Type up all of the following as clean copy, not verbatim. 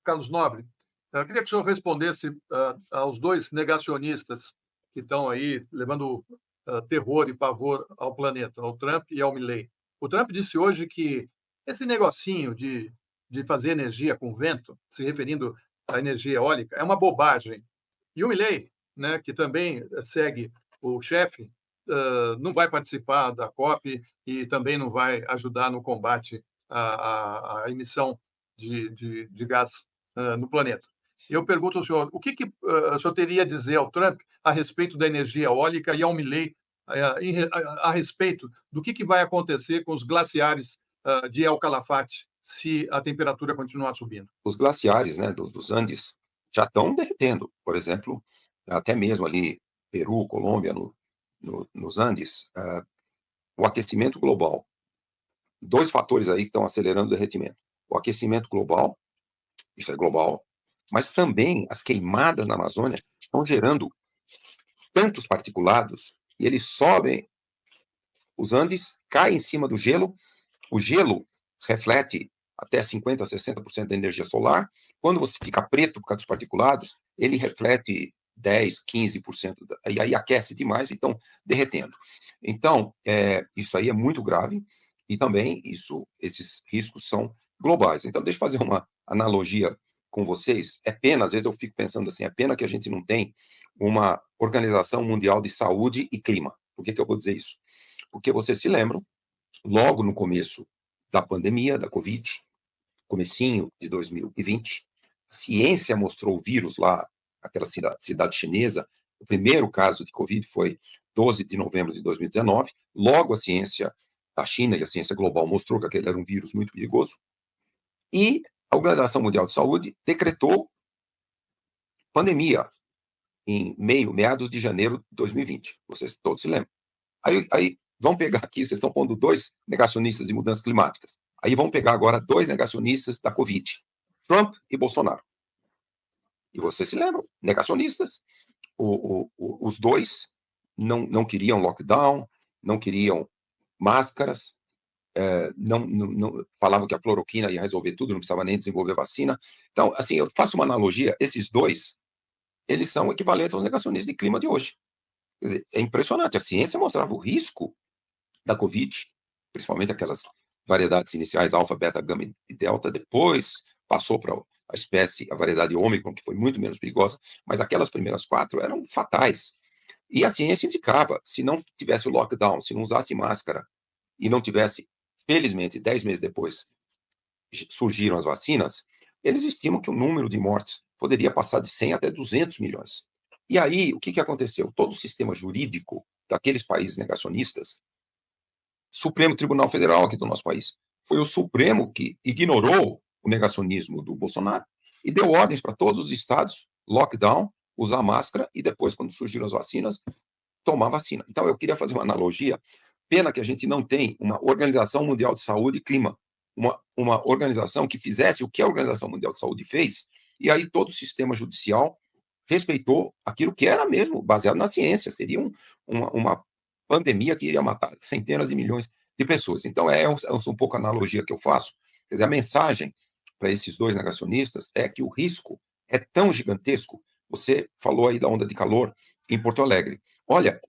Carlos Nobre, eu queria que o senhor respondesse aos dois negacionistas que estão aí levando terror e pavor ao planeta, ao Trump e ao Milley. O Trump disse hoje que esse negocinho de fazer energia com vento, se referindo à energia eólica, é uma bobagem. E o Milley, né, que também segue o chefe, não vai participar da COP e também não vai ajudar no combate à emissão de gás no planeta. Eu pergunto ao senhor, o que o senhor teria a dizer ao Trump a respeito da energia eólica e ao Milley a respeito do que vai acontecer com os glaciares de El Calafate se a temperatura continuar subindo? Os glaciares, né, dos Andes já estão derretendo. Por exemplo, até mesmo ali, Peru, Colômbia, nos Andes, o aquecimento global. Dois fatores aí que estão acelerando o derretimento. O aquecimento global, isso é global, mas também as queimadas na Amazônia estão gerando tantos particulados e eles sobem, os Andes caem em cima do gelo, o gelo reflete até 50% a 60% da energia solar. Quando você fica preto por causa dos particulados, ele reflete 10%, 15%, e aí aquece demais e estão derretendo. Então, isso aí é muito grave, e também esses riscos são globais. Então, deixa eu fazer uma analogia com vocês. É pena, às vezes eu fico pensando assim, é pena que a gente não tem uma Organização Mundial de Saúde e Clima. Por que eu vou dizer isso? Porque vocês se lembram, logo no começo da pandemia, da Covid, comecinho de 2020, a ciência mostrou o vírus lá, aquela cidade chinesa. O primeiro caso de Covid foi 12 de novembro de 2019. Logo a ciência da China e a ciência global mostrou que aquele era um vírus muito perigoso. E a Organização Mundial de Saúde decretou pandemia em meados de janeiro de 2020. Vocês todos se lembram. Aí vamos pegar aqui, vocês estão pondo dois negacionistas de mudanças climáticas. Aí vamos pegar agora dois negacionistas da Covid, Trump e Bolsonaro. E vocês se lembram, negacionistas. Os dois não queriam lockdown, não queriam máscaras, não falavam que a cloroquina ia resolver tudo, não precisava nem desenvolver vacina. Então, assim, eu faço uma analogia, esses dois, eles são equivalentes aos negacionistas de clima de hoje. Quer dizer, é impressionante, a ciência mostrava o risco da Covid, principalmente aquelas variedades iniciais, alfa, beta, gama e delta, depois passou para a variedade ômicron, que foi muito menos perigosa, mas aquelas primeiras 4 eram fatais. E a ciência indicava, se não tivesse o lockdown, se não usasse máscara e não tivesse, felizmente, 10 meses depois, surgiram as vacinas, eles estimam que o número de mortes poderia passar de 100 até 200 milhões. E aí, o que aconteceu? Todo o sistema jurídico daqueles países negacionistas, Supremo Tribunal Federal aqui do nosso país, foi o Supremo que ignorou o negacionismo do Bolsonaro e deu ordens para todos os estados, lockdown, usar máscara e depois, quando surgiram as vacinas, tomar vacina. Então, eu queria fazer uma analogia. Pena que a gente não tem uma Organização Mundial de Saúde e Clima, uma organização que fizesse o que a Organização Mundial de Saúde fez, e aí todo o sistema judicial respeitou aquilo que era mesmo baseado na ciência. Seria uma pandemia que iria matar centenas de milhões de pessoas. Então, é um pouco a analogia que eu faço. Quer dizer, a mensagem para esses dois negacionistas é que o risco é tão gigantesco. Você falou aí da onda de calor em Porto Alegre. Olha,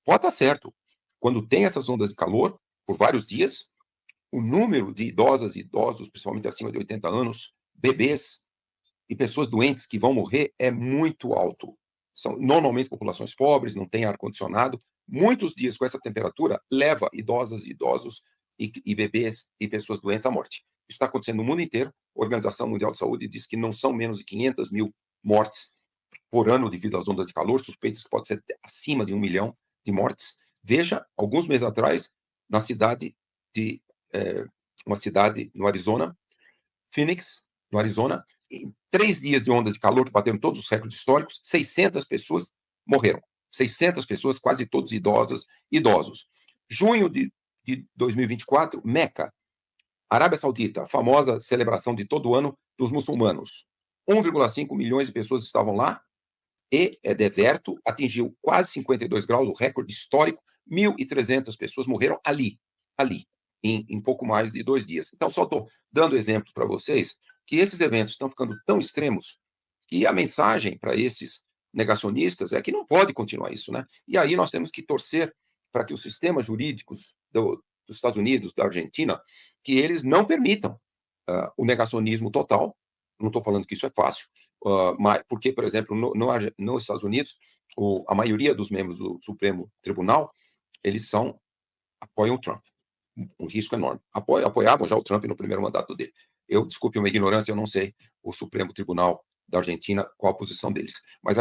pode estar certo. Quando tem essas ondas de calor, por vários dias, o número de idosas e idosos, principalmente acima de 80 anos, bebês e pessoas doentes que vão morrer é muito alto. São normalmente populações pobres, não tem ar-condicionado. Muitos dias com essa temperatura leva idosas e idosos e bebês e pessoas doentes à morte. Isso está acontecendo no mundo inteiro. A Organização Mundial de Saúde diz que não são menos de 500 mil mortes por ano devido às ondas de calor, suspeitas que pode ser acima de 1 milhão de mortes. Veja, alguns meses atrás, na cidade uma cidade no Arizona, Phoenix, no Arizona, em 3 dias de ondas de calor que bateram todos os recordes históricos, 600 pessoas morreram. 600 pessoas, quase todos idosos. Junho de 2024, Meca, Arábia Saudita, a famosa celebração de todo ano dos muçulmanos. 1,5 milhões de pessoas estavam lá, e é deserto, atingiu quase 52 graus, o recorde histórico, 1.300 pessoas morreram ali, em pouco mais de 2 dias. Então, só estou dando exemplos para vocês que esses eventos estão ficando tão extremos que a mensagem para esses negacionistas é que não pode continuar isso, né? E aí nós temos que torcer para que os sistemas jurídicos dos Estados Unidos, da Argentina, que eles não permitam o negacionismo total. Não estou falando que isso é fácil, mas porque, por exemplo, nos Estados Unidos, a maioria dos membros do Supremo Tribunal, eles apoiam o Trump. Um risco enorme. Apoiavam já o Trump no primeiro mandato dele. Desculpe uma ignorância, eu não sei o Supremo Tribunal da Argentina, qual a posição deles. Mas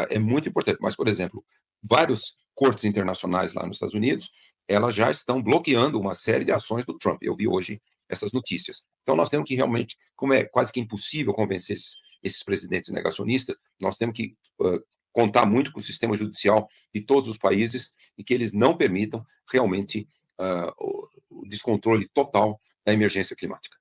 é muito importante. Mas, por exemplo, várias cortes internacionais lá nos Estados Unidos, elas já estão bloqueando uma série de ações do Trump. Eu vi hoje essas notícias. Então, nós temos que realmente, como é quase que impossível convencer esses presidentes negacionistas, nós temos que contar muito com o sistema judicial de todos os países e que eles não permitam realmente o descontrole total da emergência climática.